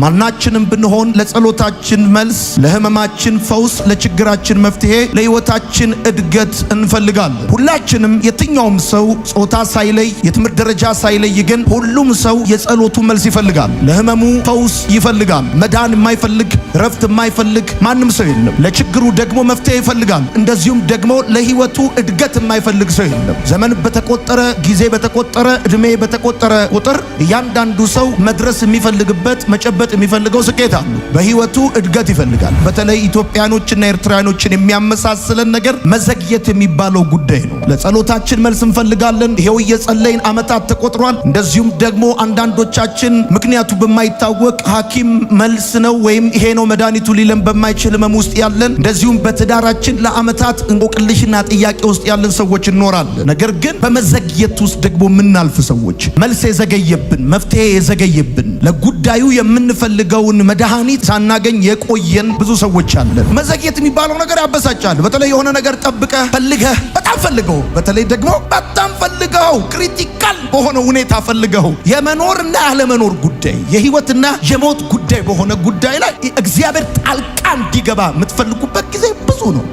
ማናችንም ብንሆን ለጸሎታችን መልስ፣ ለህመማችን ፈውስ፣ ለችግራችን መፍትሄ፣ ለህይወታችን እድገት እንፈልጋለን። ሁላችንም የትኛውም ሰው ጾታ ሳይለይ የትምህርት ደረጃ ሳይለይ ግን ሁሉም ሰው የጸሎቱ መልስ ይፈልጋል። ለህመሙ ፈውስ ይፈልጋል። መዳን የማይፈልግ ረፍት የማይፈልግ ማንም ሰው የለም። ለችግሩ ደግሞ መፍትሄ ይፈልጋል። እንደዚሁም ደግሞ ለህይወቱ እድገት የማይፈልግ ሰው የለም። ዘመን በተቆጠረ ጊዜ በተቆጠረ እድሜ በተቆጠረ ቁጥር እያንዳንዱ ሰው መድረስ የሚፈልግበት መጨበጥ የሚፈልገው ስኬት አለ። በህይወቱ እድገት ይፈልጋል። በተለይ ኢትዮጵያኖችና ኤርትራኖችን የሚያመሳስለን ነገር መዘግየት የሚባለው ጉዳይ ነው። ለጸሎታችን መልስ እንፈልጋለን። ይሄው እየጸለይን አመታት ተቆጥሯል። እንደዚሁም ደግሞ አንዳንዶቻችን ምክንያቱ በማይታወቅ ሐኪም መልስ ነው ወይም ይሄ ነው መድኃኒቱ ሊለን በማይችል ህመም ውስጥ ያለን፣ እንደዚሁም በትዳራችን ለአመታት እንቆቅልሽና ጥያቄ ውስጥ ያለን ሰዎች እንኖራለን። ነገር ግን በመዘግየት ውስጥ ደግሞ የምናልፍ ሰዎች፣ መልስ የዘገየብን፣ መፍትሄ የዘገየብን፣ ለጉዳዩ የምንፈልገውን መድኃኒት ሳናገኝ የቆየን ብዙ ሰዎች አለን። መዘግየት የሚባለው ነገር ያበሳጫል። በተለይ የሆነ ነገር ጠብቀህ ፈልገህ በጣም ፈልገው፣ በተለይ ደግሞ በጣም ፈልገው ክሪቲካል በሆነ ሁኔታ ፈልገው የመኖርና ያለመኖር ጉዳይ፣ የህይወትና የሞት ጉዳይ በሆነ ጉዳይ ላይ እግዚአብሔር ጣልቃ እንዲገባ የምትፈልጉበት ጊዜ ብዙ ነው።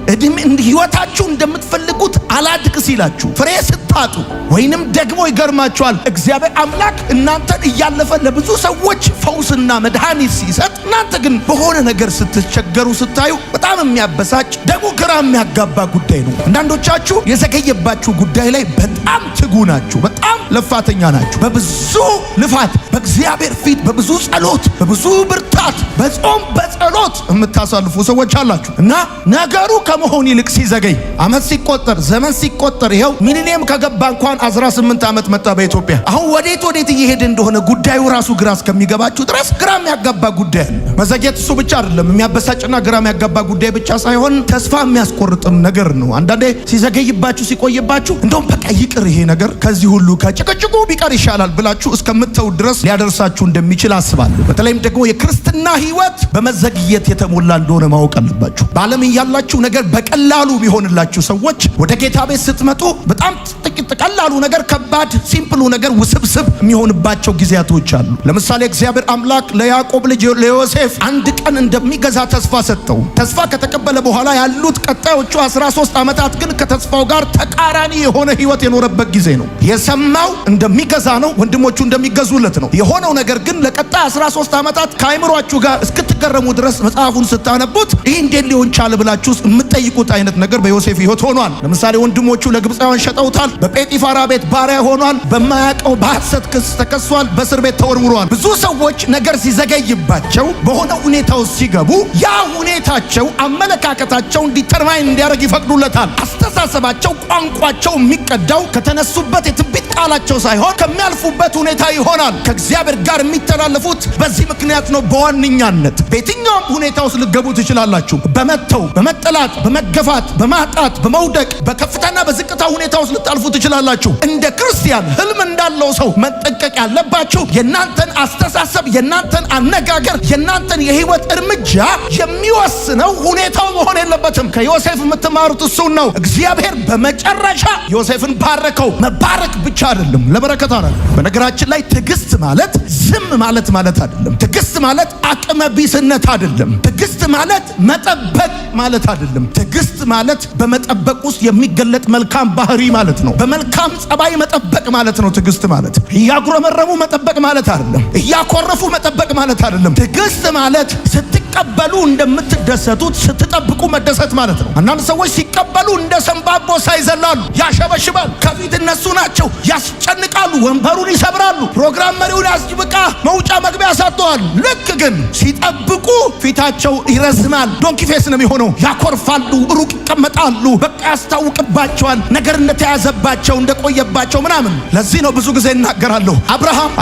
ህይወታችሁ እንደምትፈልጉት አላድግ ሲላችሁ፣ ፍሬ ስታጡ ወይንም ደግሞ ይገርማችኋል እግዚአብሔር አምላክ እናንተን እያለፈ ለብዙ ሰዎች ፈውስና መድኃኒት ሲሰጥ፣ እናንተ ግን በሆነ ነገር ስትቸገሩ ስታዩ በጣም የሚያበሳጭ ደግሞ ግራ የሚያጋባ ጉዳይ ነው። አንዳንዶቻችሁ የዘገየባችሁ ጉዳይ ላይ በጣም ትጉ ናችሁ፣ በጣም ለፋተኛ ናችሁ። በብዙ ልፋት በእግዚአብሔር ፊት በብዙ ጸሎት በብዙ ብርታት በጾም በጸሎት የምታሳልፉ ሰዎች አላችሁ እና ነገሩ ከመሆን ይልቅ ሲዘገይ አመት ሲቆጠር ዘመን ሲቆጠር ይኸው ሚሊኒየም ከገባ እንኳን 18 ዓመት መጣ በኢትዮጵያ። አሁን ወዴት እየሄደ እንደሆነ ጉዳዩ ራሱ ግራ እስከሚገባችሁ ድረስ ግራ የሚያጋባ ጉዳይ አለ። መዘግየት እሱ ብቻ አይደለም፣ የሚያበሳጭና ግራ የሚያጋባ ጉዳይ ብቻ ሳይሆን ተስፋ የሚያስቆርጥም ነገር ነው። አንዳንዴ ሲዘገይባችሁ ሲቆይባችሁ እንደውም በቃ ይቅር ይሄ ነገር ከዚህ ሁሉ ከጭቅጭቁ ቢቀር ይሻላል ብላችሁ እስከምትተው ድረስ ሊያደርሳችሁ እንደሚችል አስባለሁ። በተለይም ደግሞ የክርስትና ህይወት በመዘግየት የተሞላ እንደሆነ ማወቅ አለባችሁ። በዓለም ያላችሁ ነገር በቀላሉ ቢሆንላችሁ ሰዎች ወደ ጌታ ቤት ስትመጡ በጣም ጥቂት ቀላሉ ነገር ከባድ፣ ሲምፕሉ ነገር ውስብስብ የሚሆንባቸው ጊዜያቶች አሉ። ለምሳሌ እግዚአብሔር አምላክ ለያዕቆብ ልጅ ለዮሴፍ አንድ ቀን እንደሚገዛ ተስፋ ሰጠው። ተስፋ ከተቀበለ በኋላ ያሉት ቀጣዮቹ 13 ዓመታት ግን ከተስፋው ጋር ተቃራኒ የሆነ ህይወት የኖረበት ጊዜ ነው። የሰማው እንደሚገዛ ነው፣ ወንድሞቹ እንደሚገዙለት ነው የሆነው። ነገር ግን ለቀጣይ 13 ዓመታት ከአይምሯችሁ ጋር እስክትገረሙ ድረስ መጽሐፉን ስታነቡት ይህ እንዴት ሊሆን ቻለ ብላችሁ የምትጠይቁት አይነት ነገር በዮሴፍ ህይወት ሆኗል። ለምሳሌ ወንድሞቹ ለግብፃውያን ሸጠውታል። በጴጢፋራ ቤት ባሪያ ሆኗል። በማያውቀው በሐሰት ክስ ተከሷል። በእስር ቤት ተወርውሯል። ብዙ ሰዎች ነገር ሲዘገይባቸው በሆነ ሁኔታ ውስጥ ሲገቡ ያ ሁኔታቸው አመለካከታቸውን ዲተርማይን እንዲያደርግ ይፈቅዱለታል። አስተሳሰባቸው፣ ቋንቋቸው የሚቀዳው ከተነሱበት የትንቢት ቃላቸው ሳይሆን ከሚያልፉበት ሁኔታ ይሆናል። ከእግዚአብሔር ጋር የሚተላለፉት በዚህ ምክንያት ነው። በዋነኛነት በየትኛውም ሁኔታ ውስጥ ልገቡ ትችላላችሁ። በመተው፣ በመጠላት፣ በመገፋት፣ በማጣት፣ በመውደቅ፣ በከፍታና በዝቅታ ሁኔታ ውስጥ ልታልፉ ትችላላችሁ። እንደ ክርስቲያን ህልም እንዳለው ሰው መጠንቀቅ ያለባችሁ የናንተን አስተሳሰብ፣ የናንተን አነጋገር፣ የናንተን የህይወት እርምጃ የሚወስነው ሁኔታው መሆን የለበትም። ከዮሴፍ የምትማሩት እሱን ነው። እግዚአብሔር በመጨረሻ ዮሴፍን ባረከው። መባረክ ብቻ አይደለም፣ ለበረከት አይደለም። በነገራችን ላይ ትዕግስት ማለት ዝም ማለት አይደለም። ትዕግስት ማለት አቅመ ቢስነት አይደለም። ትዕግስት ማለት መጠበቅ ማለት አይደለም። ትዕግስት ማለት በመጠበቅ ውስጥ የሚገለጥ መልካም ባህሪ ማለት ነው። በመልካም ጸባይ መጠበቅ ማለት ነው። ትዕግስት ማለት እያጉረመረሙ መጠበቅ ማለት አይደለም። እያኮረፉ መጠበቅ ማለት አይደለም። ትዕግስት ማለት ስትቀበሉ እንደምትደሰቱት ስትጠብቁ መደሰት ማለት ነው። አንዳንድ ሰዎች ሲቀበሉ እንደ ሰንባቦ ሳይዘላሉ ያሸበሽባሉ። ከፊት እነሱ ናቸው፣ ያስጨንቃሉ፣ ወንበሩን ይሰብራሉ፣ ፕሮግራም መሪውን ያስጅብቃ መውጫ መግቢያ ያሳጠዋሉ። ልክ ግን ሲጠብቁ ፊታቸው ይረዝማል። ዶንኪ ፌስ ነው የሚሆነው። ያኮርፋሉ፣ ሩቅ ይቀመጣሉ። በቃ ያስታውቅባቸዋል ነገር እንደተያዘባቸው እንደቆየባቸው ምናምን። ለዚህ ነው ብዙ ጊዜ እናገራለሁ።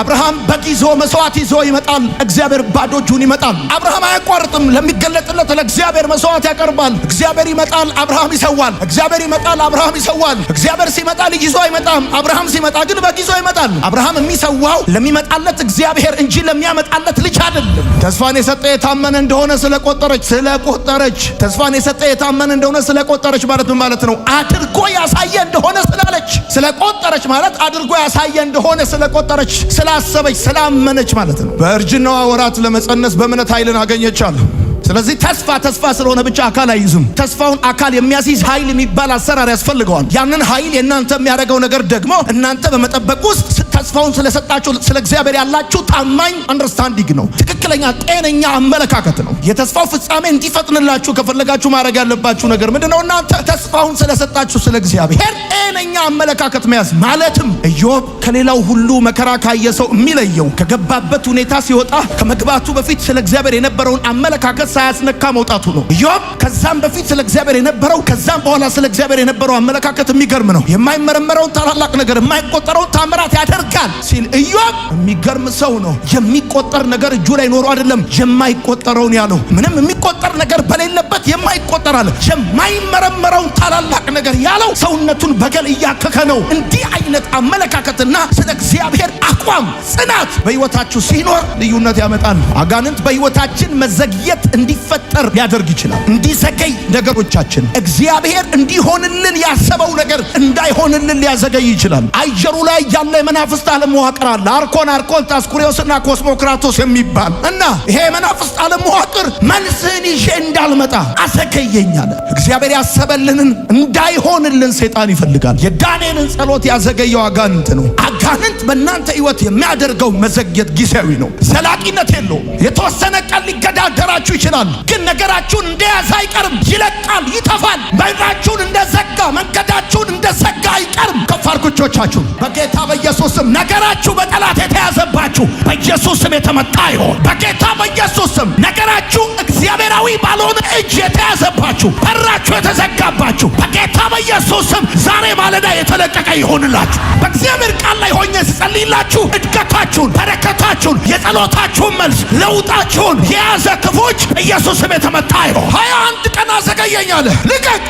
አብርሃም በግ ይዞ መስዋዕት ይዞ ይመጣል። እግዚአብሔር ባዶ እጁን ይመጣል። አብርሃም አያቋርጥም። ለሚገለጥለት ለእግዚአብሔር መስዋዕት ያቀርባል። እግዚአብሔር ይመጣል፣ አብርሃም ይሰዋል። እግዚአብሔር ይመጣል፣ አብርሃም ይሰዋል። እግዚአብሔር ሲመጣ ልጅ ይዞ አይመጣም። አብርሃም ሲመጣ ግን በግ ይዞ ይመጣል። አብርሃም የሚሰዋው ለሚመጣለት እግዚአብሔር እንጂ ለሚያመጣለት ልጅ አይደለም። ተስፋን የሰጠ የታመነ እንደሆነ ስለቆጠረች ተስፋን የሰጠ የታመነ እንደሆነ ስለቆጠረች ማለት ምን ማለት ነው? አድርጎ ያሳየ እንደሆነ ስለቆጠረች ማለት አድርጎ ያሳየ እንደሆነ ስለቆጠረች፣ ስላሰበች፣ ስላመነች ማለት ነው። በእርጅናዋ ወራት ለመጸነስ በእምነት ኃይልን አገኘቻለሁ። ስለዚህ ተስፋ ስለሆነ ብቻ አካል አይይዝም። ተስፋውን አካል የሚያስይዝ ኃይል የሚባል አሰራር ያስፈልገዋል። ያንን ኃይል የእናንተ የሚያደርገው ነገር ደግሞ እናንተ በመጠበቅ ውስጥ ተስፋውን ስለሰጣችሁ ስለ እግዚአብሔር ያላችሁ ታማኝ አንደርስታንዲንግ ነው። ትክክለኛ ጤነኛ አመለካከት ነው። የተስፋው ፍጻሜ እንዲፈጥንላችሁ ከፈለጋችሁ ማድረግ ያለባችሁ ነገር ምንድነው? እናንተ ተስፋውን ስለሰጣችሁ ስለ እግዚአብሔር ጤነኛ አመለካከት መያዝ። ማለትም ኢዮብ ከሌላው ሁሉ መከራ ካየ ሰው የሚለየው ከገባበት ሁኔታ ሲወጣ ከመግባቱ በፊት ስለ እግዚአብሔር የነበረውን አመለካከት ሳያስነካ መውጣቱ ነው። ኢዮብ ከዛም በፊት ስለ እግዚአብሔር የነበረው ከዛም በኋላ ስለ እግዚአብሔር የነበረው አመለካከት የሚገርም ነው። የማይመረመረውን ታላላቅ ነገር የማይቆጠረውን ታምራት ያደርጋል ሲል ኢዮብ የሚገርም ሰው ነው። የሚቆጠር ነገር እጁ ላይ ኖሮ አይደለም የማይቆጠረውን ያለው። ምንም የሚቆጠር ነገር በሌለበት የማይቆጠር አለ። የማይመረመረውን ታላላቅ ነገር ያለው ሰውነቱን በገል እያከከ ነው። እንዲህ አይነት አመለካከትና ስለ እግዚአብሔር አቋም ጽናት በሕይወታችሁ ሲኖር ልዩነት ያመጣል። አጋንንት በሕይወታችን መዘግየት እንዲፈጠር ሊያደርግ ይችላል። እንዲዘገይ ነገሮቻችን እግዚአብሔር እንዲሆንልን ያሰበው ነገር እንዳይሆንልን ሊያዘገይ ይችላል። አየሩ ላይ ያለ የመናፍስት ዓለም መዋቅር አለ። አርኮን፣ ታስኩሪዮስና ኮስሞክራቶስ የሚባል እና ይሄ የመናፍስት ዓለም መዋቅር መልስህን ይዤ እንዳልመጣ አዘገየኝ አለ። እግዚአብሔር ያሰበልንን እንዳይሆንልን ሰይጣን ይፈልጋል። የዳንኤልን ጸሎት ያዘገየው አጋንንት ነው። አጋንንት በእናንተ ሕይወት የሚያደርገው መዘግየት ጊዜያዊ ነው፣ ዘላቂነት የለውም። የተወሰነ ቀን ሊገዳደራችሁ ይችላል፣ ግን ነገራችሁን እንደያዘ አይቀርም። ይለቃል፣ ይተፋል። በራችሁን እንደዘጋ መንገዳችሁን እንደዘጋ አይቀርም። ከፋርኩቾቻችሁ በጌታ በኢየሱስ ስም ነገራችሁ በጠላት የተያዘባችሁ በኢየሱስ ስም የተመታ ይሆን። በጌታ በኢየሱስ ስም ነገራችሁ እግዚአብሔራዊ ባልሆነ እጅ የተያዘባችሁ በራችሁ የተዘጋባችሁ በጌታ በኢየሱስ ስም ዛሬ ማለዳ የተለቀቀ ይሆንላችሁ። በእግዚአብሔር ቃል ላይ ሆኜ ስጸልይላችሁ እድገታችሁን፣ በረከታችሁን፣ የጸሎታችሁን መልስ፣ ለውጣችሁን የያዘ ክፎች ኢየሱስ ስም የተመታ ይሆን። 21 ቀን አዘገየኝ አለ። ልቀቅ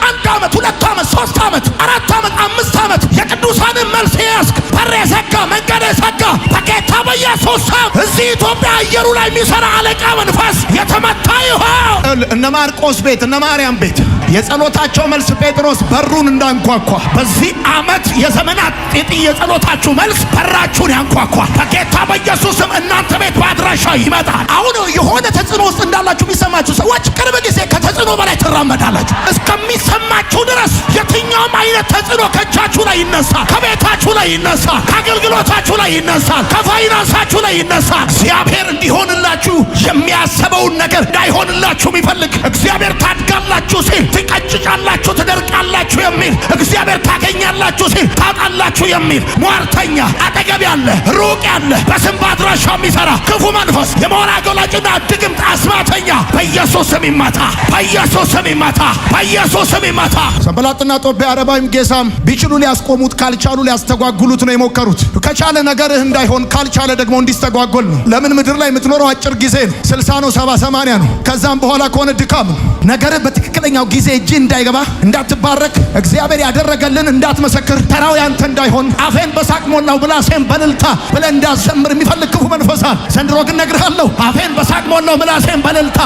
1 ዓመት 2 ዓመት 3 ዓመት 4 ዓመት 5 ዓመት የቅዱሳንን መልስ ያስክ በር የዘጋ መንገድ የዘጋ በጌታ በኢየሱስ ስም እዚህ ኢትዮጵያ አየሩ ላይ የሚሰራ አለቃ መንፈስ የተመታ ይሆን። እነ ማርቆስ ቤት እነ ማርያም ቤት የጸሎታቸው መልስ ጴጥሮስ በሩን እንዳንኳኳ በዚህ ዓመት የዘመናት የጸሎታችሁ መልስ በራችሁን ያንኳኳል። በጌታ በኢየሱስም እናንተ ቤት በአድራሻ ይመጣል። አሁን የሆነ ተጽዕኖ ውስጥ እንዳላችሁ የሚሰማችሁ ሰዎች ቅርብ ጊዜ ከተጽዕኖ በላይ ትራመዳላችሁ። እስከሚሰማችሁ ድረስ የትኛውም አይነት ተጽዕኖ ከእጃችሁ ላይ ይነሳል፣ ከቤታችሁ ላይ ይነሳል፣ ከአገልግሎታችሁ ላይ ይነሳል፣ ከፋይናንሳችሁ ላይ ይነሳል። እግዚአብሔር እንዲሆንላችሁ የሚያሰበውን ነገር እንዳይሆንላችሁ የሚፈልግ እግዚአብሔር ታድጋላችሁ ሲል ትቀጭጫላችሁ፣ ትደርቃላችሁ የሚል እግዚአብሔር ታገኛላችሁ ሲል ታጣላችሁ የሚል ሟርተኛ አጠገብ ያለ ሩቅ ያለ በስም በአድራሻ የሚሰራ ክፉ መንፈስ የመሆን አገላጭና ድግምት አስማተኛ በኢየሱስ ስም ይመታ፣ በኢየሱስ ስም ይመታ፣ በኢየሱስ ስም ይመታ። ሰንበላጥና ጦቢያ አረባይም ጌሳም ቢችሉ ሊያስቆሙት ካልቻሉ ሊያስተጓጉሉት ነው የሞከሩት። ከቻለ ነገርህ እንዳይሆን ካልቻለ ደግሞ እንዲስተጓጎል ነው። ለምን ምድር ላይ የምትኖረው አጭር ጊዜ ነው። 60 ነው፣ 70 80 ነው። ከዛም በኋላ ከሆነ ድካም ነው። ነገርህ በትክክለኛው ጊዜ እጅ እንዳይገባ እንዳትባረክ እግዚአብሔር ያደረገልን እንዳትመሰክር ተራው ያንተ እንዳይሆን አፌን በሳቅ ሞላው ምላሴን በእልልታ ብለህ እንዳዘምር የሚፈልግ ክፉ መንፈሳል። ዘንድሮ ግን እነግርሃለሁ አፌን በሳቅ ሞላው ምላሴን በእልልታ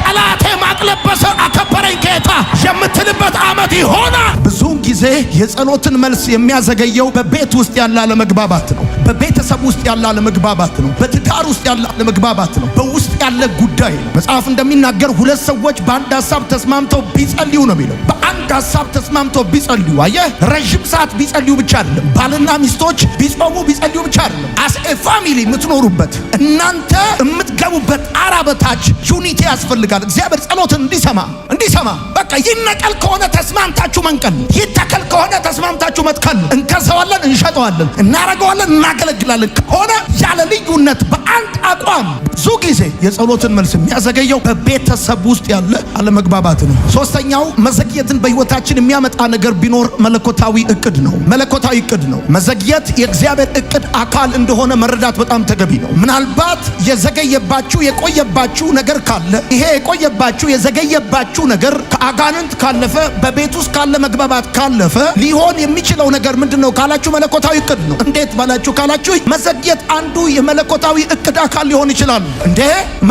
ጠላቴ ማቅለበሰ አከበረኝ ጌታ የምትልበት ዓመት ይሆናል። ብዙውን ጊዜ የጸሎትን መልስ የሚያዘገየው በቤት ውስጥ ያለ አለመግባባት ነው። በቤተሰብ ውስጥ ያለ አለመግባባት ነው። በትዳር ውስጥ ያለ አለመግባባት ነው። በውስጥ ያለ ጉዳይ ነው። መጽሐፍ እንደሚናገር ሁለት ሰዎች በአንድ ሀሳብ ተስማምተው ቢጸልዩ ነው የሚለው። በአንድ ሀሳብ ተስማምተው ቢጸልዩ፣ አየህ፣ ረጅም ሰዓት ቢጸልዩ ብቻ አይደለም። ባልና ሚስቶች ቢጾሙ ቢጸልዩ ብቻ አይደለም። አስ ኤ ፋሚሊ የምትኖሩበት እናንተ የምትገቡበት ጣራ በታች ዩኒቲ ያስፈልጋል። እግዚአብሔር ጸሎትን እንዲሰማ በቃ ይነቀል ከሆነ ተስማምታችሁ መንቀል፣ ይተከል ከሆነ ተስማምታችሁ መትከል፣ እንከሰዋለን፣ እንሸጠዋለን፣ እናረገዋለን፣ እናገለግላለን ከሆነ ያለ ልዩነት በአንድ አቋም ብዙ ጊዜ የጸሎትን መልስ የሚያዘገየው በቤተሰብ ውስጥ ያለ አለመግባባት ነው። ሶስተኛው መዘግየትን በሕይወት በህይወታችን የሚያመጣ ነገር ቢኖር መለኮታዊ እቅድ ነው። መለኮታዊ እቅድ ነው። መዘግየት የእግዚአብሔር እቅድ አካል እንደሆነ መረዳት በጣም ተገቢ ነው። ምናልባት የዘገየባችሁ የቆየባችሁ ነገር ካለ ይሄ የቆየባችሁ የዘገየባችሁ ነገር ከአጋንንት ካለፈ በቤት ውስጥ ካለ መግባባት ካለፈ ሊሆን የሚችለው ነገር ምንድነው ካላችሁ መለኮታዊ እቅድ ነው። እንዴት ባላችሁ ካላችሁ መዘግየት አንዱ የመለኮታዊ እቅድ አካል ሊሆን ይችላል። እንዴ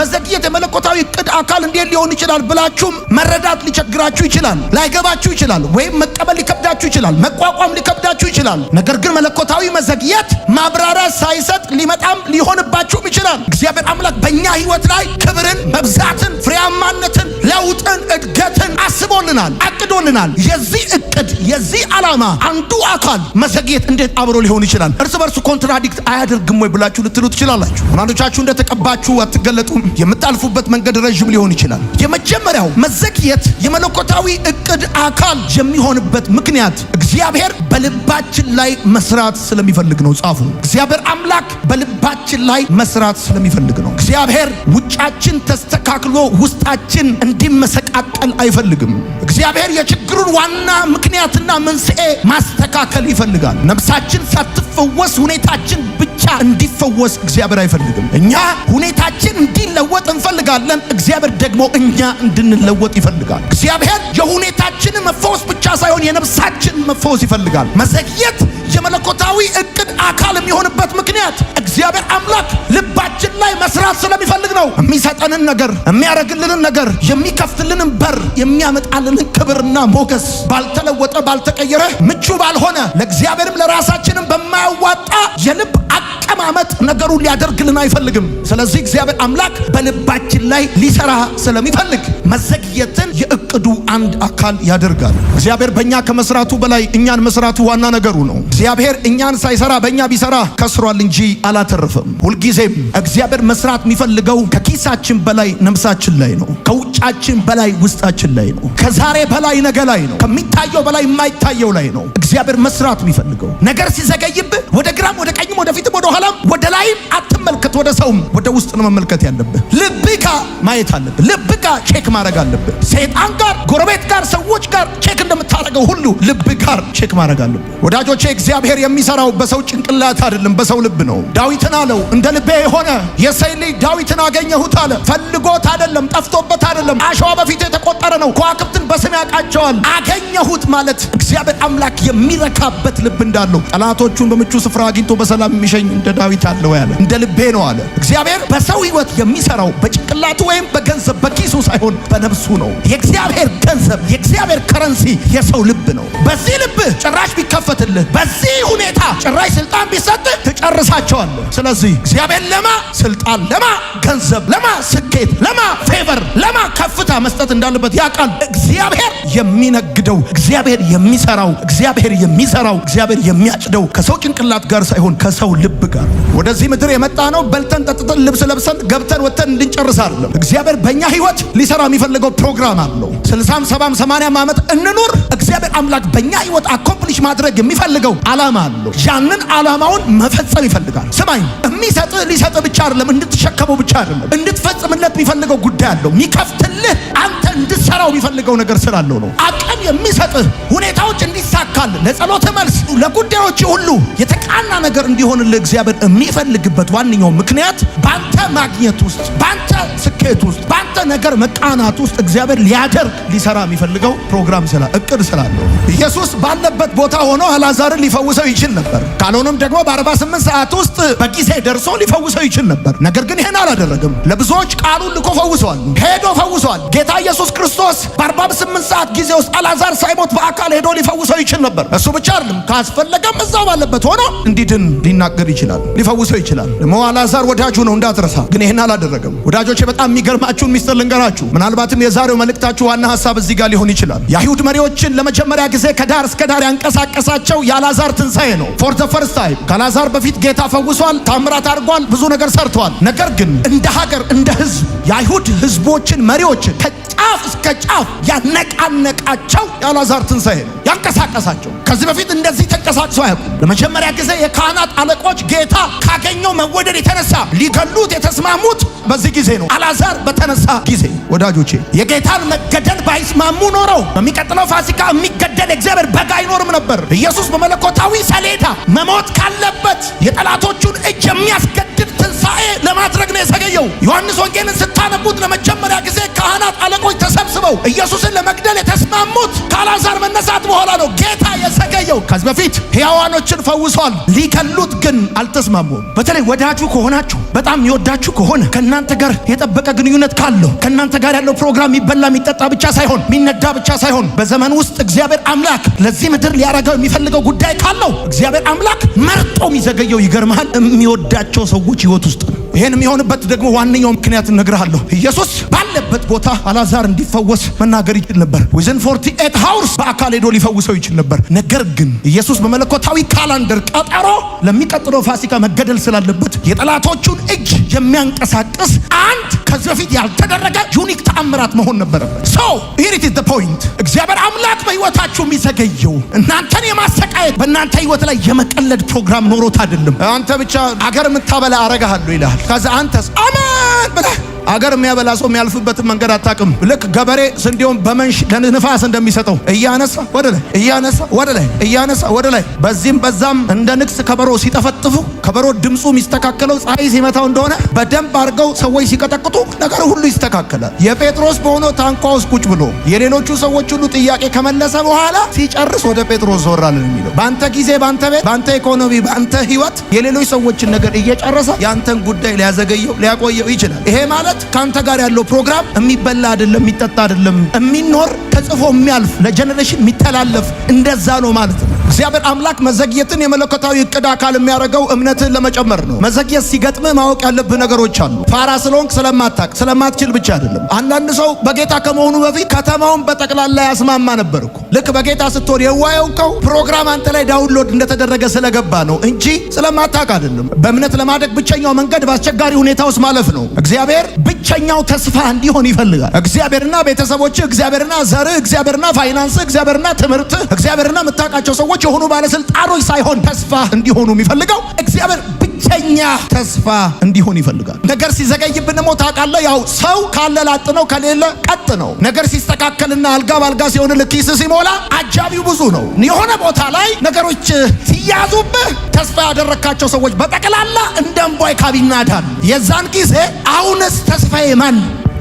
መዘግየት የመለኮታዊ እቅድ አካል እንዴት ሊሆን ይችላል ብላችሁ መረዳት ሊቸግራችሁ ይችላል፣ ላይገባችሁ ይችላል፣ ወይም መቀበል ሊከብዳችሁ ይችላል፣ መቋቋም ሊከብዳችሁ ይችላል። ነገር ግን መለኮታዊ መዘግየት ማብራሪያ ሳይሰጥ ሊመጣም ሊሆንባችሁም ይችላል። እግዚአብሔር አምላክ በእኛ ህይወት ላይ ክብርን፣ መብዛትን፣ ፍሬያማነትን፣ ለውጥን፣ እድገትን አስቦልናል፣ አቅዶልናል። የዚህ እቅድ የዚህ ዓላማ አንዱ አካል መዘግየት እንዴት አብሮ ሊሆን ይችላል? እርስ በርሱ ኮንትራዲክት አያደርግም ወይ ብላችሁ ልትሉ ትችላላችሁ። አንዳንዶቻችሁ እንደተቀባችሁ አትገለጡም። የምታልፉበት መንገድ ረጅም ሊሆን ይችላል። የመጀመሪያው መዘግየት የመለኮታዊ እቅድ አካል የሚሆንበት ምክንያት እግዚአብሔር በልባችን ላይ መስራት ስለሚፈልግ ነው። ጻፉ። እግዚአብሔር አምላክ በልባችን ላይ መስራት ስለሚፈልግ ነው። እግዚአብሔር ውጫችን ተስተካክሎ ውስጣችን እንዲመሰቃቀል አይፈልግም። እግዚአብሔር የችግሩን ዋና ምክንያትና መንስኤ ማስተካከል ይፈልጋል። ነፍሳችን ሳትፈወስ ሁኔታችን ብቻ እንዲፈወስ እግዚአብሔር አይፈልግም። እኛ ሁኔታችን እንዲለወጥ እንፈልጋለን። እግዚአብሔር ደግሞ እኛ እንድንለወጥ ይፈልጋል። እግዚአብሔር የሁኔታችንን መፈወስ ብቻ ሳይሆን የነፍሳችን መፈወስ ይፈልጋል። መዘግየት የመለኮታዊ እቅድ አካል የሚሆንበት ምክንያት እግዚአብሔር አምላክ ልባችን ላይ መስራት ስለሚፈልግ ነው። የሚሰጠንን ነገር፣ የሚያረግልንን ነገር፣ የሚከፍትልንን በር፣ የሚያመጣልንን ክብርና ሞገስ ባልተለወጠ ባልተቀየረ ምቹ ባልሆነ ለእግዚአብሔርም ለራሳችንም በማያዋጣ የልብ አቀማመጥ ነገሩን ሊያደርግልን አይፈልግም። ስለዚህ እግዚአብሔር አምላክ በልባችን ላይ ሊሰራ ስለሚፈልግ መዘግየትን የእቅዱ አንድ አካል ያደርጋል። እግዚአብሔር በእኛ ከመስራቱ በላይ እኛን መስራቱ ዋና ነገሩ ነው። እግዚአብሔር እኛን ሳይሰራ በእኛ ቢሰራ ከስሯል እንጂ አላተረፈም። ሁልጊዜም እግዚአብሔር መስራት የሚፈልገው ከኪሳችን በላይ ነፍሳችን ላይ ነው። ከውጫችን በላይ ውስጣችን ላይ ነው። ከዛሬ በላይ ነገ ላይ ነው። ከሚታየው በላይ የማይታየው ላይ ነው እግዚአብሔር መስራት የሚፈልገው። ነገር ሲዘገይብህ ወደ ግራም ወደ ቀኝም ወደ ፊትም ወደ ኋላም ወደ ላይም አትመልከት፣ ወደ ሰውም ወደ ውስጥ ነው መመልከት ያለብህ። ልብህ ጋር ማየት አለብህ። ልብህ ጋር ቼክ ማድረግ አለብህ። ሰይጣን ጋር፣ ጎረቤት ጋር፣ ሰዎች ጋር ቼክ እንደምታደርገው ሁሉ ልብህ ጋር ቼክ ማድረግ አለብህ። ወዳጆቼ እግዚአብሔር የሚሰራው በሰው ጭንቅላት አይደለም፣ በሰው ልብ ነው። ዳዊትን አለው እንደ ልቤ የሆነ የእሴይ ልጅ ዳዊትን አገኘሁት አለ። ፈልጎት አይደለም፣ ጠፍቶበት አይደለም። አሸዋ በፊቱ የተቆጠረ ነው። ከዋክብትን በስም ያውቃቸዋል። አገኘሁት ማለት እግዚአብሔር አምላክ የሚረካበት ልብ እንዳለው ጠላቶቹን በምቹ ስፍራ አግኝቶ በሰላም የሚሸኝ እንደ ዳዊት አለው ያለ እንደ ልቤ ነው አለ። እግዚአብሔር በሰው ህይወት የሚሰራው በጭንቅላቱ ወይም በገንዘብ በኪሱ ሳይሆን በነፍሱ ነው። የእግዚአብሔር ገንዘብ የእግዚአብሔር ከረንሲ የሰው ልብ ነው። በዚህ ልብ ጭራሽ ቢከፈትልህ፣ በዚህ ሁኔታ ጭራሽ ስልጣን ቢሰጥህ ትጨርሳቸዋለህ። ስለዚህ እግዚአብሔር ለማ ስልጣን፣ ለማ ገንዘብ፣ ለማ ስኬት፣ ለማ ፌቨር፣ ለማ ከፍታ መስጠት እንዳለበት ያውቃል። እግዚአብሔር የሚነግደው፣ እግዚአብሔር የሚሰራው፣ እግዚአብሔር የሚሰራው፣ እግዚአብሔር የሚያጭደው ከሰው ጭንቅላት ጋር ሳይሆን ከሰው ልብ ጋር። ወደዚህ ምድር የመጣ ነው በልተን ጠጥተን ልብስ ለብሰን ገብተን ወጥተን እንድንጨርስ አይደለም። እግዚአብሔር በእኛ ህይወት ሊሰራ የሚፈልገው ፕሮግራም አለው። 60 70 80 ዓመት እንኑር፣ እግዚአብሔር አምላክ በእኛ ህይወት አኮምፕሊሽ ማድረግ የሚፈልገው ዓላማ አለው። ያንን ዓላማውን መፈጸም ይፈልጋል። ስማኝ፣ የሚሰጥህ ሊሰጥህ ብቻ አይደለም፣ እንድትሸከመው ብቻ አይደለም፣ እንድትፈጽምለት የሚፈልገው ጉዳይ አለው። የሚከፍትልህ አንተ እንድትሰራው የሚፈልገው ነገር ስላለው ነው። አቅም የሚሰጥህ ሁኔታዎች እንዲሳካል፣ ለጸሎት መልስ፣ ለጉዳዮች ሁሉ የተቃና ነገር እንዲሆንልህ እግዚአብሔር የሚፈልግበት ዋነኛው ምክንያት በአንተ ማግኘት ውስጥ፣ በአንተ ስኬት ውስጥ፣ በአንተ ነገር መቃናት ውስጥ እግዚአብሔር ሊያደርግ ሊሰራ የሚፈልገው ፕሮግራም እቅድ ስላለው። ኢየሱስ ባለበት ቦታ ሆኖ አልዓዛርን ሊፈውሰው ይችል ነበር። ካልሆነም ደግሞ በ48 ሰዓት ውስጥ በጊዜ ደርሶ ሊፈውሰው ይችል ነበር። ነገር ግን ይሄን አላደረገም። ለብዙዎች ቃሉን ልኮ ፈውሰዋል፣ ሄዶ ፈውሰዋል። ጌታ ኢየሱስ ክርስቶስ በ48 ሰዓት ጊዜ ውስጥ አልዓዛር ሳይሞት በአካል ሄዶ ሊፈውሰው ይችል ነበር። እሱ ብቻ አይደለም፣ ካስፈለገም እዛው ባለበት ሆኖ እንዲድን ሊናገር ይችላል፣ ሊፈውሰው ይችላል። ደግሞ አልዓዛር ወዳጁ ነው እንዳትረሳ። ግን ይሄን አላደረገም። ወዳጆቼ በጣም የሚገርማችሁን ሚስጥር ልንገራችሁ። ምናልባትም የዛሬው መልእክታችሁ ዋና ሐሳብ እዚህ ጋር ሊሆን ይችላል። የአይሁድ መሪዎችን ለመጀመሪያ ጊዜ ከዳር እስከ ዳር ያንቀሳቀሳቸው የአልዓዛር ትንሣኤ ነው። ፎር ዘ ፈርስት ታይም ከአልዓዛር በፊት ጌታ ፈውሷል፣ ታምራት አድርጓል፣ ብዙ ነገር ሰርቷል። ነገር ግን እንደ ሀገር እንደ ህዝብ የአይሁድ ህዝቦችን መሪዎችን ከጫፍ እስከ ጫፍ ያነቃነቃቸው የአልዓዛር ትንሣኤ ነው ያንቀሳቀሳቸው። ከዚህ በፊት እንደዚህ ተንቀሳቅሰው አያውቁም። ለመጀመሪያ ጊዜ የካህናት አለቆች ጌታ ካገኘው መወደድ የተነሳ ሊገሉት የተስማሙት በዚህ ጊዜ ነው፣ አልዓዛር በተነሳ ጊዜ። ወዳጆቼ የጌታን መገደል ባይስማሙ ኖረው በሚቀጥለው ፋሲካ የሚገደል እግዚአብሔር በግ አይኖርም ነበር። ኢየሱስ በመለኮታዊ ሰሌዳ መሞት ካለበት የጠላቶቹን እጅ የሚያስገድድ ትንሣኤ ለማድረግ ነው የዘገየው። ዮሐንስ ወንጌልን ስታነቡት ለመጀመሪያ ጊዜ ካህናት አለቆች ተሰብስበው ኢየሱስን ለመግደል የተስማሙት ከአልዓዛር መነሳት በኋላ ነው ጌታ የዘገየው። ከዚህ በፊት ሕያዋኖችን ፈውሷል፣ ሊገሉት ግን አልተስማሙም። በተለይ ወዳጁ ከሆናችሁ በጣም የሚወዳችሁ ከሆነ ከእናንተ ጋር የጠበቀ ግንኙነት ካለው ከእናንተ ጋር ያለው ፕሮግራም የሚበላ የሚጠጣ ብቻ ሳይሆን የሚነዳ ብቻ ሳይሆን በዘመን ውስጥ እግዚአብሔር አምላክ ለዚህ ምድር ሊያረጋው የሚፈልገው ጉዳይ ካለው እግዚአብሔር አምላክ መርጦ የሚዘገየው ይገርምሃል የሚወዳቸው ሰዎች ሕይወት ውስጥ ነው። ይሄን የሚሆንበት ደግሞ ዋነኛው ምክንያት እነግርሃለሁ። ኢየሱስ ባለበት ቦታ አልዓዛር እንዲፈወስ መናገር ይችል ነበር። within 48 hours በአካል ሄዶ ሊፈውሰው ይችል ነበር። ነገር ግን ኢየሱስ በመለኮታዊ ካላንደር ቀጠሮ ለሚቀጥለው ፋሲካ መገደል ስላለበት የጠላቶቹን እጅ የሚያንቀሳቅስ አንድ ከዚህ በፊት ያልተደረገ ዩኒክ ተአምራት መሆን ነበረበት። so here it is the point። እግዚአብሔር አምላክ በሕይወታችሁ የሚዘገየው እናንተን የማሰቃየት በእናንተ ሕይወት ላይ የመቀለድ ፕሮግራም ኖሮት አይደለም። አንተ ብቻ አገር የምታበላ አረጋለሁ ይላል። ከዛ አንተስ አሜን ብለህ አገር የሚያበላ ሰው የሚያልፍበትን መንገድ አታውቅም። ልክ ገበሬ ስንዴውን በመንሽ ለንፋስ እንደሚሰጠው እያነሳ ወደ ላይ እያነሳ ወደ ላይ እያነሳ ወደ ላይ በዚህም በዛም እንደ ንግስ ከበሮ ሲጠፈጥፉ ከበሮ ድምፁ የሚስተካከለው ፀሐይ ሲመታው እንደሆነ በደንብ አድርገው ሰዎች ሲቀጠቅጡ ነገሩ ሁሉ ይስተካከላል። የጴጥሮስ በሆነው ታንኳ ውስጥ ቁጭ ብሎ የሌሎቹ ሰዎች ሁሉ ጥያቄ ከመለሰ በኋላ ሲጨርስ ወደ ጴጥሮስ ዞራልን የሚለው በአንተ ጊዜ በአንተ ቤት በአንተ ኢኮኖሚ በአንተ ህይወት የሌሎች ሰዎችን ነገር እየጨረሰ ያንተን ጉዳይ ሊያዘገየው ሊያቆየው ይችላል። ይሄ ማለት ካንተ ጋር ያለው ፕሮግራም የሚበላ አይደለም፣ የሚጠጣ አይደለም፣ የሚኖር ተጽፎ የሚያልፍ ለጀነሬሽን የሚተላለፍ እንደዛ ነው ማለት ነው። እግዚአብሔር አምላክ መዘግየትን የመለኮታዊ እቅድ አካል የሚያደርገው እምነትን ለመጨመር ነው። መዘግየት ሲገጥም ማወቅ ያለብህ ነገሮች አሉ። ፋራ ስለሆንክ ስለማታቅ ስለማትችል ብቻ አይደለም። አንዳንድ ሰው በጌታ ከመሆኑ በፊት ከተማውን በጠቅላላ ያስማማ ነበር እኮ። ልክ በጌታ ስትሆን የዋየውከው ፕሮግራም አንተ ላይ ዳውንሎድ እንደተደረገ ስለገባ ነው እንጂ ስለማታቅ አይደለም። በእምነት ለማደግ ብቸኛው መንገድ በአስቸጋሪ ሁኔታ ውስጥ ማለፍ ነው። እግዚአብሔር ብቸኛው ተስፋ እንዲሆን ይፈልጋል። እግዚአብሔርና ቤተሰቦች፣ እግዚአብሔርና ዘር፣ እግዚአብሔርና ፋይናንስ፣ እግዚአብሔርና ትምህርት፣ እግዚአብሔርና የምታውቃቸው ሰዎች የሆኑ ባለስልጣኖች ሳይሆን ተስፋ እንዲሆኑ የሚፈልገው እግዚአብሔር ብቸኛ ተስፋ እንዲሆን ይፈልጋል። ነገር ሲዘገይብን ደግሞ ታውቃለህ፣ ያው ሰው ካለ ላጥ ነው፣ ከሌለ ቀጥ ነው። ነገር ሲስተካከልና አልጋ ባልጋ ሲሆን ኪስ ሲሞላ አጃቢው ብዙ ነው። የሆነ ቦታ ላይ ነገሮች ሲያዙብህ ተስፋ ያደረካቸው ሰዎች በጠቅላላ እንደ እምቧይ ካቢናዳል። የዛን ጊዜ አሁንስ ተስፋዬ ማን?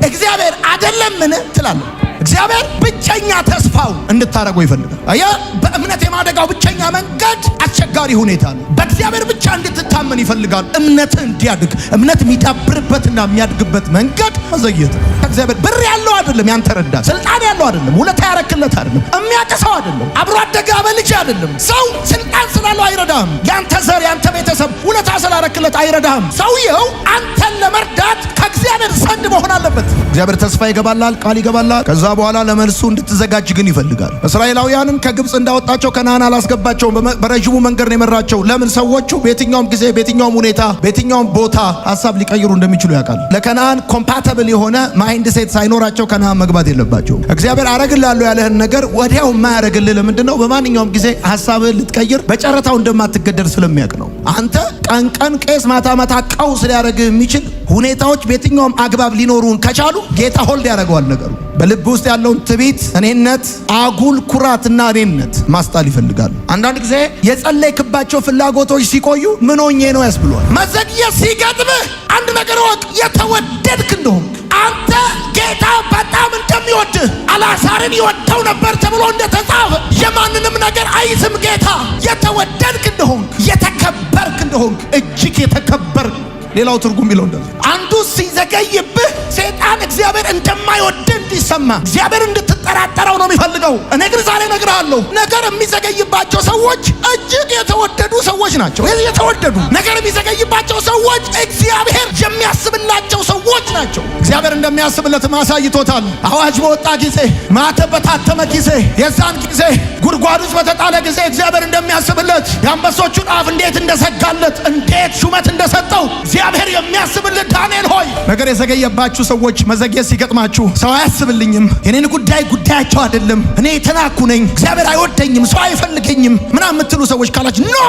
እግዚአብሔር አይደለምን ትላለህ። እግዚአብሔር ብቸኛ ተስፋው እንድታረገው ይፈልጋል። አያ በእምነት የማደጋው ብቸኛ መንገድ አስቸጋሪ ሁኔታ ነው። በእግዚአብሔር ብቻ እንድትታመን ይፈልጋል። እምነት እንዲያድግ እምነት የሚዳብርበትና የሚያድግበት መንገድ መዘግየት ነው። እግዚአብሔር ብር ያለው አይደለም፣ ያንተ ረዳት ስልጣን ያለው አይደለም፣ ውለታ ያረክለት አይደለም፣ የሚያቀሰው አይደለም፣ አብሮ አደጋ በልጅ አይደለም። ሰው ስልጣን ስላለው አይረዳህም። ያንተ ዘር ያንተ ቤተሰብ ውለታ ስላረክለት አይረዳህም። ሰውየው አንተን ለመርዳት ከእግዚአብሔር ዘንድ መሆን አለበት። እግዚአብሔር ተስፋ ይገባላል፣ ቃል ይገባላል። ከዛ በኋላ ለመልሱ እንድትዘጋጅ ግን ይፈልጋል። እስራኤላውያንን ከግብፅ እንዳወጣቸው ከነዓን አላስገባቸውም። በረጅሙ መንገድ ነው የመራቸው። ለምን? ሰዎቹ በየትኛውም ጊዜ በየትኛውም ሁኔታ በየትኛውም ቦታ ሀሳብ ሊቀይሩ እንደሚችሉ ያውቃል። ለከነዓን ኮምፓተብል የሆነ ማይንድ ሴት ሳይኖራቸው ከነዓን መግባት የለባቸውም። እግዚአብሔር አረግላለሁ ያለህን ነገር ወዲያው የማያረግልህ ለምንድን ነው? በማንኛውም ጊዜ ሀሳብህን ልትቀይር በጨረታው እንደማትገደር ስለሚያውቅ ነው። አንተ ቀን ቀን ቄስ ማታ ማታ ቀውስ ሊያደርግህ የሚችል ሁኔታዎች በየትኛውም አግባብ ሊኖሩን ከቻሉ ጌታ ሆልድ ያደርገዋል ነገሩ። በልብ ውስጥ ያለውን ትዕቢት፣ እኔነት፣ አጉል ኩራትና እኔነት ማስጣል ይፈልጋሉ። አንዳንድ ጊዜ የጸለይክባቸው ፍላጎቶች ሲቆዩ ምን ሆኜ ነው ያስብሏል። መዘግየት ሲገጥምህ አንድ ነገር ወቅ የተወደድክ እንደሆንክ አንተ ጌታ በጣም እንደሚወድህ አልዓዛርን ይወደው ነበር ተብሎ እንደተጻፈ የማንንም ነገር አይስም ጌታ። የተወደድክ እንደሆንክ የተከበርክ እንደሆንክ እጅግ የተከበርክ ሌላው ትርጉም ቢለው እንደዚህ አንዱ ሲዘገይብህ ሰይጣን እግዚአብሔር እንደማይወድ እንዲሰማ እግዚአብሔር እንድትጠራጠረው ነው የሚፈልገው። እኔ ግን ዛሬ እነግርሃለሁ ነገር የሚዘገይባቸው ሰዎች እጅግ የተወደዱ ሰዎች ናቸው። የተወደዱ ነገር የሚዘገይባቸው ሰዎች እግዚአብሔር የሚያስብላቸው ሰዎች ሰዎች ናቸው። እግዚአብሔር እንደሚያስብለት ማሳይቶታል። አዋጅ በወጣ ጊዜ፣ ማተብ በታተመ ጊዜ፣ የዛን ጊዜ ጉድጓድ ውስጥ በተጣለ ጊዜ እግዚአብሔር እንደሚያስብለት የአንበሶቹን አፍ እንዴት እንደዘጋለት እንዴት ሹመት እንደሰጠው እግዚአብሔር የሚያስብለት ዳንኤል ሆይ ነገር የዘገየባችሁ ሰዎች መዘግየት ሲገጥማችሁ ሰው አያስብልኝም፣ የኔን ጉዳያቸው አይደለም፣ እኔ የተናኩ ነኝ፣ እግዚአብሔር አይወደኝም፣ ሰው አይፈልገኝም ምናምን የምትሉ ሰዎች ካላችሁ ኖ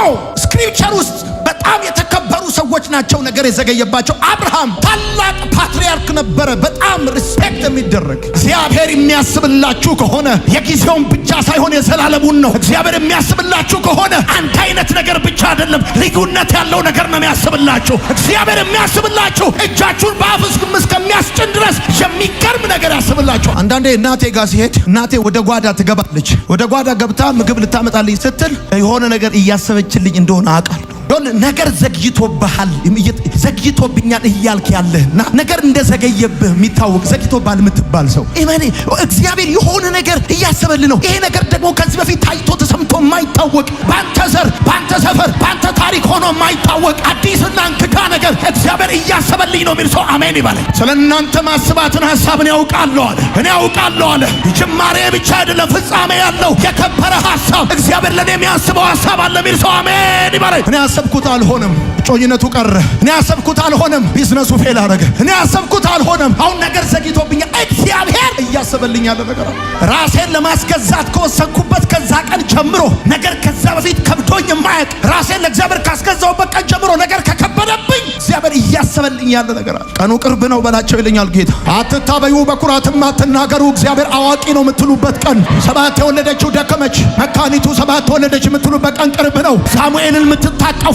ስክሪፕቸር ውስጥ በጣም የተከበሩ ሰዎች ናቸው ነገር የዘገየባቸው። አብርሃም ታላቅ ፓትሪያርክ ነበረ፣ በጣም ሪስፔክት የሚደረግ። እግዚአብሔር የሚያስብላችሁ ከሆነ የጊዜውን ብቻ ሳይሆን የዘላለሙን ነው። እግዚአብሔር የሚያስብላችሁ ከሆነ አንድ አይነት ነገር ብቻ አይደለም፣ ልዩነት ያለው ነገር ነው የሚያስብላችሁ። እግዚአብሔር የሚያስብላችሁ እጃችሁን በአፍ እስከሚያስጭን ድረስ የሚገርም ነገር ያስብላችሁ። አንዳንዴ እናቴ ጋር ሲሄድ እናቴ ወደ ጓዳ ትገባለች። ወደ ጓዳ ገብታ ምግብ ልታመጣልኝ ስትል የሆነ ነገር እያሰበችልኝ እንደሆነ አውቃለሁ። ነገር ዘግይቶብኛል እያልክ ያለህና ነገር እንደዘገየብህ የሚታወቅ ዘግይቶባል የምትባል ሰው እመኔ እግዚአብሔር የሆነ ነገር እያሰበልህ ነው። ይሄ ነገር ደግሞ ከዚህ በፊት ታይቶ ተሰምቶ የማይታወቅ ባንተ ዘር፣ ባንተ ሰፈር፣ ባንተ ታሪክ ሆኖ የማይታወቅ አዲስና እንግዳ ነገር እግዚአብሔር እያሰበልኝ ነው የሚል ሰው አሜን ይባላል። ስለእናንተ ማስባትን ሐሳብን ያውቃለሁ አለ። እኔ ያውቃለሁ አለ። ጅማሬ ብቻ አይደለም ፍጻሜ ያለው የከበረ ሐሳብ እግዚአብሔር ለኔ የሚያስበው ሐሳብ አለ የሚል ሰው አሜን ይባላል። እኔ ያሰብኩት አልሆነም፣ ጮኝነቱ ቀረ። እኔ ያሰብኩት አልሆነም፣ ቢዝነሱ ፌል አደረገ። እኔ ያሰብኩት አልሆነም፣ አሁን ነገር ዘግይቶብኛል። እግዚአብሔር እያሰበልኝ ያለ ነገር አለ። ራሴን ለማስገዛት ከወሰንኩበት ከዛ ቀን ጀምሮ ነገር ከዛ በፊት ከብዶኝ የማያውቅ ራሴን ለእግዚአብሔር ካስገዛውበት ቀን ጀምሮ ነገር ከከበደብኝ እግዚአብሔር እያሰበልኝ ያለ ነገር አለ። ቀኑ ቅርብ ነው በላቸው ይለኛል ጌታ። አትታበዩ፣ በኩራትም አትናገሩ፣ እግዚአብሔር አዋቂ ነው የምትሉበት ቀን፣ ሰባት የወለደችው ደከመች መካኒቱ ሰባት ወለደች የምትሉበት ቀን ቅርብ ነው። ሳሙኤልን የምትታቀፉበት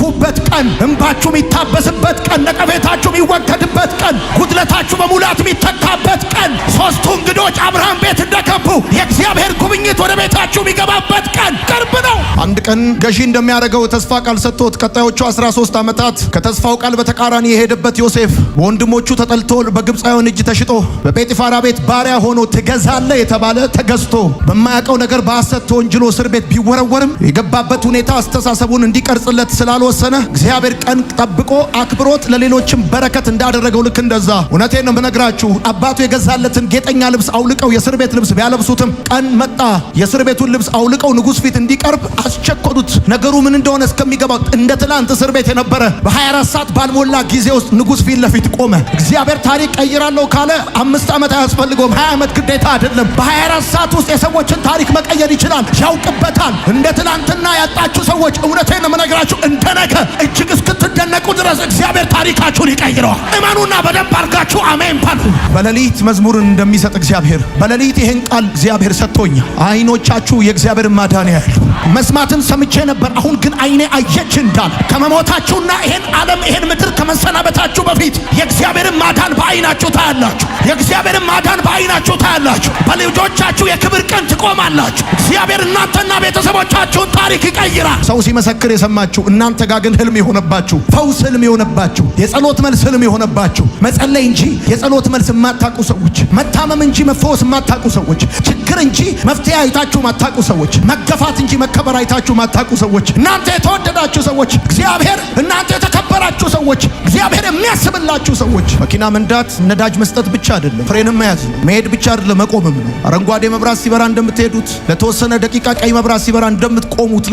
ቀን፣ እንባችሁ የሚታበስበት ቀን፣ ነቀፌታችሁ የሚወገድበት ቀን፣ ጉድለታችሁ በሙላት የሚተካበት ቀን፣ ሶስቱ እንግዶች አብርሃም ቤት እንደገቡ የእግዚአብሔር ጉብኝት ወደ ቤታችሁ የሚገባበት ቀን ቅርብ ነው። አንድ ቀን ገዢ እንደሚያደርገው ተስፋ ቃል ሰጥቶት ቀጣዮቹ 13 ዓመታት ከተስፋው ቃል በተቃራኒ የሄደበት ዮሴፍ ወንድሞቹ ተጠልቶ በግብፃውያን እጅ ተሽጦ በጴጢፋራ ቤት ባሪያ ሆኖ ትገዛለህ የተባለ ተገዝቶ በማያውቀው ነገር በሐሰት ተወንጅሎ እስር ቤት ቢወረወርም የገባበት ሁኔታ አስተሳሰቡን እንዲቀርጽለት ስላልወሰነ እግዚአብሔር ቀን ጠብቆ አክብሮት ለሌሎችም በረከት እንዳደረገው ልክ እንደዛ እውነቴን ነው የምነግራችሁ። አባቱ የገዛለትን ጌጠኛ ልብስ አውልቀው የእስር ቤት ልብስ ቢያለብሱትም ቀን መጣ የእስር ቤቱን ልብስ አውልቀው ንጉሥ ፊት እንዲቀርብ አስቸኮሉት። ነገሩ ምን እንደሆነ እስከሚገባው እንደ ትናንት እስር ቤት የነበረ በ24 ሰዓት ባልሞላ ጊዜ ውስጥ ንጉሥ ፊት ለፊት ቆመ። እግዚአብሔር ታሪክ ቀይራለሁ ካለ 5 ዓመት አያስፈልገውም፣ 20 ዓመት ግዴታ አይደለም። በ24 ሰዓት ውስጥ የሰዎችን ታሪክ መቀየር ይችላል፣ ያውቅበታል። እንደ ትናንትና ያጣችሁ ሰዎች እውነቴን ነው የምነግራችሁ እንደ ነገ እጅግ እስክትደነቁ ድረስ እግዚአብሔር ታሪካችሁን ይቀይረዋል። እመኑና በደንብ አድርጋችሁ አሜን በሉ። በሌሊት መዝሙርን እንደሚሰጥ እግዚአብሔር በሌሊት ይሄን ቃል እግዚአብሔር ሰጥቶኛል። አይኖቻችሁ የእግዚአብሔር ማዳን ያያሉ። መስማትን ሰምቼ ነበር፣ አሁን ግን አይኔ አየች እንዳለ ከመሞታችሁና ይሄን ዓለም ይሄን ምድር ከመሰናበታችሁ በፊት የእግዚአብሔርን ማዳን በአይናችሁ ታያላችሁ። የእግዚአብሔርን ማዳን በአይናችሁ ታያላችሁ። በልጆቻችሁ የክብር ቀን ትቆማላችሁ። እግዚአብሔር እናንተና ቤተሰቦቻችሁን ታሪክ ይቀይራል። ሰው ሲመሰክር የሰማችሁ እናንተ ጋር ግን ህልም የሆነባችሁ፣ ፈውስ ህልም የሆነባችሁ፣ የጸሎት መልስ ህልም የሆነባችሁ፣ መጸለይ እንጂ የጸሎት መልስ የማታውቁ ሰዎች፣ መታመም እንጂ መፈወስ የማታውቁ ሰዎች፣ ችግር እንጂ መፍትሄ አይታችሁ የማታውቁ ሰዎች፣ መገፋት እንጂ መከበር አይታችሁ የማታውቁ ሰዎች፣ እናንተ የተወደዳችሁ ሰዎች፣ እግዚአብሔር እናንተ የተከበራችሁ ሰዎች፣ እግዚአብሔር የሚያስብላችሁ ሰዎች። መኪና መንዳት ነዳጅ መስጠት ብቻ አይደለም፣ ፍሬንም መያዝ ነው። መሄድ ብቻ አይደለም፣ መቆምም ነው። አረንጓዴ መብራት ሲበራ እንደምትሄዱት ለተወሰነ ደቂቃ ቀይ መብራት ሲበራ እንደምትቆሙት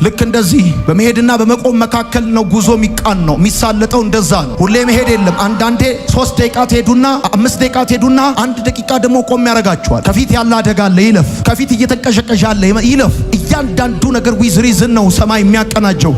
ልክ እንደዚህ በመሄድና በመቆም መካከል ነው ጉዞ የሚቃን ነው የሚሳለጠው። እንደዛ ነው። ሁሌ መሄድ የለም። አንዳንዴ 3 ደቂቃ ትሄዱና 5 ደቂቃ ትሄዱና 1 ደቂቃ ደግሞ ቆም ያደርጋችኋል። ከፊት ያለ አደጋ አለ፣ ይለፍ። ከፊት እየተንቀሸቀሻለ ይለፍ። እያንዳንዱ ነገር ዊዝ ሪዝን ነው ሰማይ የሚያቀናጀው።